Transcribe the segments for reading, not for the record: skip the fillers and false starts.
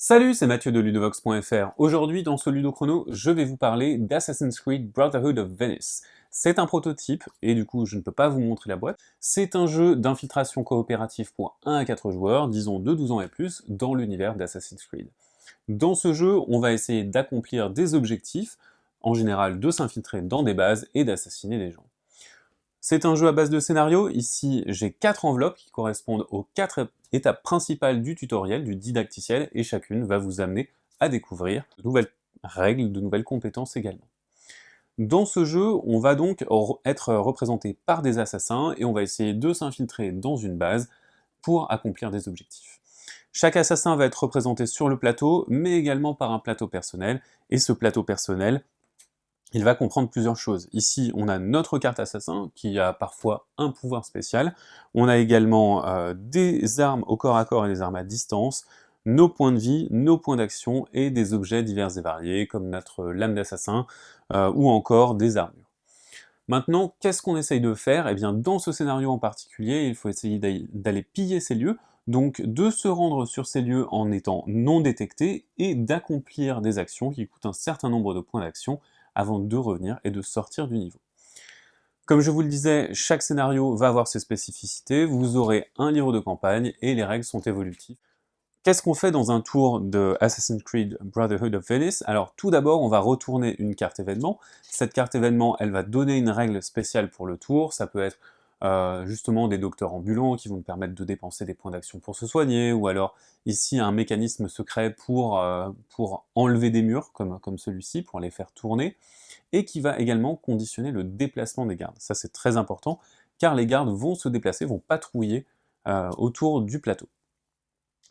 Salut, c'est Mathieu de Ludovox.fr. Aujourd'hui, dans ce Ludochrono, je vais vous parler d'Assassin's Creed Brotherhood of Venice. C'est un prototype, et du coup, je ne peux pas vous montrer la boîte. C'est un jeu d'infiltration coopérative pour 1 à 4 joueurs, disons de 12 ans et plus, dans l'univers d'Assassin's Creed. Dans ce jeu, on va essayer d'accomplir des objectifs, en général de s'infiltrer dans des bases et d'assassiner des gens. C'est un jeu à base de scénario. Ici, j'ai 4 enveloppes qui correspondent aux 4 étapes principales du tutoriel, du didacticiel, et chacune va vous amener à découvrir de nouvelles règles, de nouvelles compétences également. Dans ce jeu, on va donc être représenté par des assassins, et on va essayer de s'infiltrer dans une base pour accomplir des objectifs. Chaque assassin va être représenté sur le plateau, mais également par un plateau personnel, et ce plateau personnel, il va comprendre plusieurs choses. Ici, on a notre carte assassin, qui a parfois un pouvoir spécial. On a également des armes au corps à corps et des armes à distance, nos points de vie, nos points d'action, et des objets divers et variés, comme notre lame d'assassin, ou encore des armures. Maintenant, qu'est-ce qu'on essaye de faire? Eh bien, dans ce scénario en particulier, il faut essayer d'aller piller ces lieux, donc de se rendre sur ces lieux en étant non détecté, et d'accomplir des actions qui coûtent un certain nombre de points d'action, avant de revenir et de sortir du niveau. Comme je vous le disais, chaque scénario va avoir ses spécificités, vous aurez un livre de campagne et les règles sont évolutives. Qu'est-ce qu'on fait dans un tour de Assassin's Creed Brotherhood of Venice? Alors tout d'abord, on va retourner une carte événement. Cette carte événement, elle va donner une règle spéciale pour le tour. Ça peut être justement des docteurs ambulants qui vont nous permettre de dépenser des points d'action pour se soigner, ou alors ici un mécanisme secret pour enlever des murs, comme celui-ci, pour les faire tourner, et qui va également conditionner le déplacement des gardes. Ça c'est très important, car les gardes vont se déplacer, vont patrouiller autour du plateau.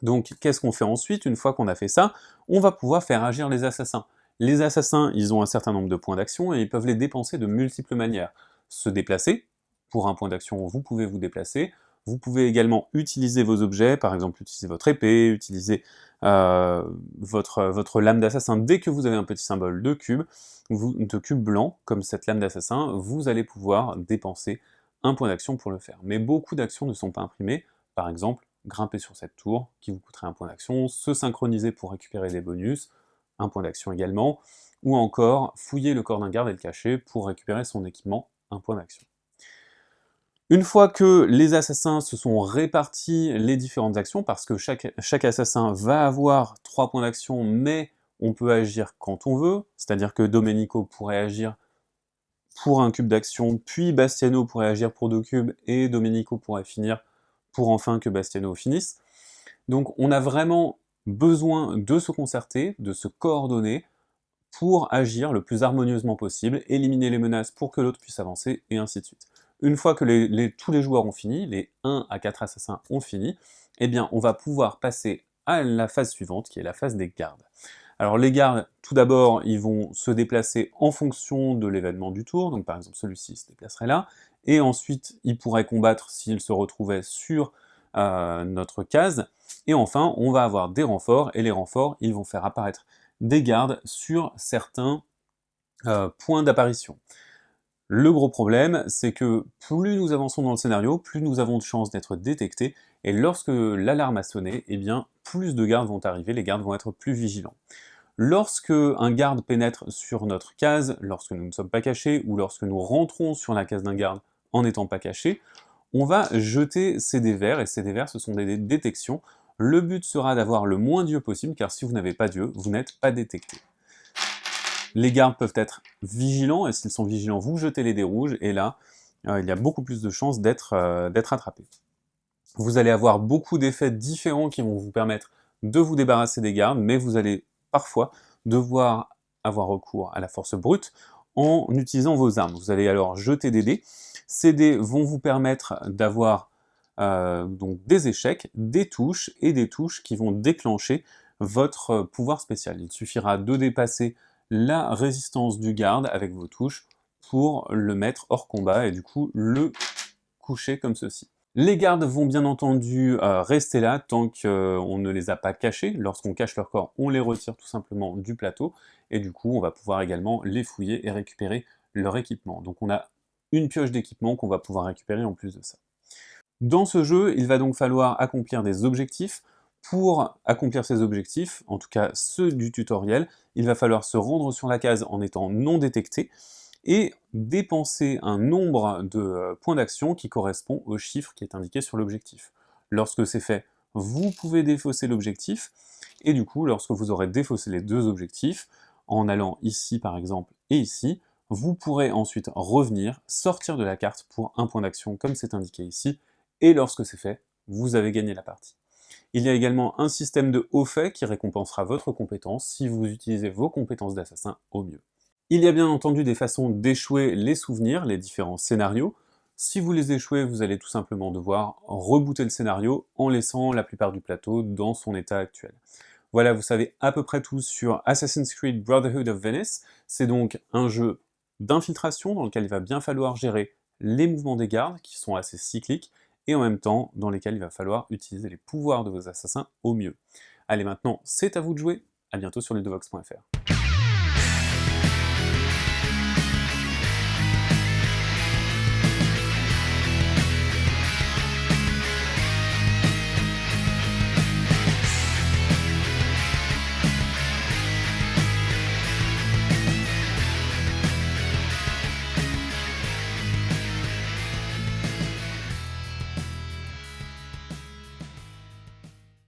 Donc qu'est-ce qu'on fait ensuite? Une fois qu'on a fait ça, on va pouvoir faire agir les assassins. Les assassins, ils ont un certain nombre de points d'action et ils peuvent les dépenser de multiples manières. Se déplacer, pour un point d'action vous pouvez vous déplacer, vous pouvez également utiliser vos objets, par exemple utiliser votre épée, utiliser votre lame d'assassin. Dès que vous avez un petit symbole de cube blanc, comme cette lame d'assassin, vous allez pouvoir dépenser un point d'action pour le faire. Mais beaucoup d'actions ne sont pas imprimées, par exemple grimper sur cette tour, qui vous coûterait un point d'action, se synchroniser pour récupérer des bonus, un point d'action également, ou encore fouiller le corps d'un garde et le cacher pour récupérer son équipement, un point d'action. Une fois que les assassins se sont répartis les différentes actions, parce que chaque assassin va avoir 3 points d'action, mais on peut agir quand on veut, c'est-à-dire que Domenico pourrait agir pour un cube d'action, puis Bastiano pourrait agir pour 2 cubes, et Domenico pourrait finir pour enfin que Bastiano finisse. Donc on a vraiment besoin de se concerter, de se coordonner, pour agir le plus harmonieusement possible, éliminer les menaces pour que l'autre puisse avancer, et ainsi de suite. Une fois que tous les joueurs ont fini, les 1 à 4 assassins ont fini, eh bien on va pouvoir passer à la phase suivante, qui est la phase des gardes. Alors les gardes, tout d'abord, ils vont se déplacer en fonction de l'événement du tour, donc par exemple celui-ci se déplacerait là, et ensuite ils pourraient combattre s'ils se retrouvaient sur notre case, et enfin on va avoir des renforts, et les renforts, ils vont faire apparaître des gardes sur certains points d'apparition. Le gros problème, c'est que plus nous avançons dans le scénario, plus nous avons de chances d'être détectés, et lorsque l'alarme a sonné, eh bien, plus de gardes vont arriver, les gardes vont être plus vigilants. Lorsque un garde pénètre sur notre case, lorsque nous ne sommes pas cachés, ou lorsque nous rentrons sur la case d'un garde en n'étant pas cachés, on va jeter ces dés verts, et ces dés verts, ce sont des détections. Le but sera d'avoir le moins d'yeux possible, car si vous n'avez pas d'yeux, vous n'êtes pas détecté. Les gardes peuvent être vigilants, et s'ils sont vigilants, vous jetez les dés rouges, et là, il y a beaucoup plus de chances d'être attrapé. Vous allez avoir beaucoup d'effets différents qui vont vous permettre de vous débarrasser des gardes, mais vous allez parfois devoir avoir recours à la force brute en utilisant vos armes. Vous allez alors jeter des dés. Ces dés vont vous permettre d'avoir donc des échecs, des touches, et des touches qui vont déclencher votre pouvoir spécial. Il suffira de dépasser la résistance du garde avec vos touches pour le mettre hors combat et du coup le coucher comme ceci. Les gardes vont bien entendu rester là tant qu'on ne les a pas cachés. Lorsqu'on cache leur corps, on les retire tout simplement du plateau, et du coup on va pouvoir également les fouiller et récupérer leur équipement. Donc on a une pioche d'équipement qu'on va pouvoir récupérer en plus de ça. Dans ce jeu, il va donc falloir accomplir des objectifs. Pour accomplir ces objectifs, en tout cas ceux du tutoriel, il va falloir se rendre sur la case en étant non détecté et dépenser un nombre de points d'action qui correspond au chiffre qui est indiqué sur l'objectif. Lorsque c'est fait, vous pouvez défausser l'objectif, et du coup, lorsque vous aurez défaussé les deux objectifs, en allant ici par exemple et ici, vous pourrez ensuite revenir, sortir de la carte pour un point d'action comme c'est indiqué ici, et lorsque c'est fait, vous avez gagné la partie. Il y a également un système de haut fait qui récompensera votre compétence si vous utilisez vos compétences d'assassin au mieux. Il y a bien entendu des façons d'échouer les souvenirs, les différents scénarios. Si vous les échouez, vous allez tout simplement devoir rebooter le scénario en laissant la plupart du plateau dans son état actuel. Voilà, vous savez à peu près tout sur Assassin's Creed Brotherhood of Venice. C'est donc un jeu d'infiltration dans lequel il va bien falloir gérer les mouvements des gardes, qui sont assez cycliques, et en même temps dans lesquels il va falloir utiliser les pouvoirs de vos assassins au mieux. Allez, maintenant, c'est à vous de jouer. À bientôt sur ludovox.fr.